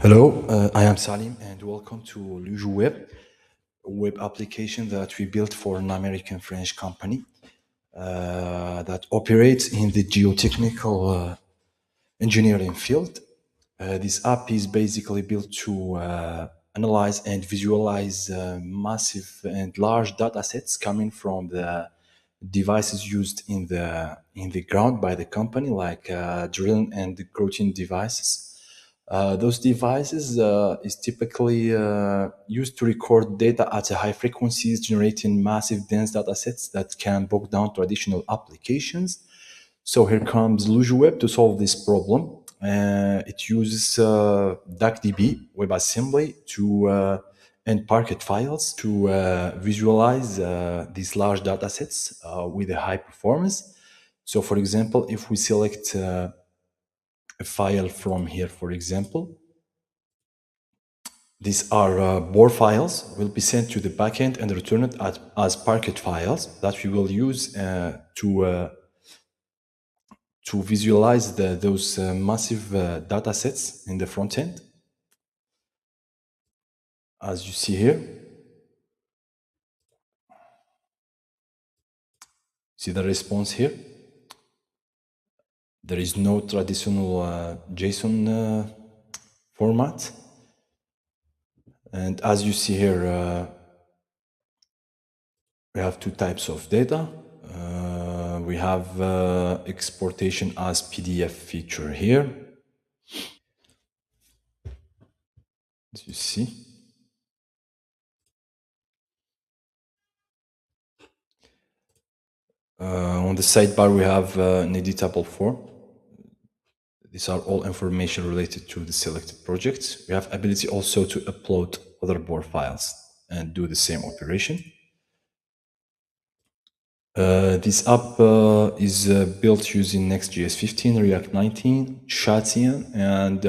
Hello, I am Salim, and welcome to Lugeoweb, a web application that we built for an American French company that operates in the geotechnical engineering field. This app is basically built to analyze and visualize massive and large data sets coming from the devices used in the ground by the company, like drilling and grouting devices. Those devices is typically used to record data at a high frequencies, generating massive dense data sets that can bog down traditional applications. So here comes Lugeoweb to solve this problem. It uses DuckDB WebAssembly to and Parquet files to visualize these large data sets with a high performance. So for example, if we select a file from here, for example, these are BOR files will be sent to the backend and returned as Parquet files that we will use to visualize those massive data sets in the front end. As you see here, see the response here. There is no traditional JSON format. And as you see here, we have two types of data. We have exportation as PDF feature here. As you see. On the sidebar, we have an editable form. These are all information related to the selected projects. We have ability also to upload other BOR files and do the same operation. This app is built using Next.js 15, React 19, Chatien, and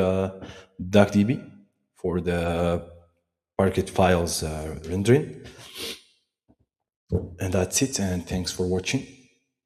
DuckDB for the Parquet files rendering. And that's it, and thanks for watching.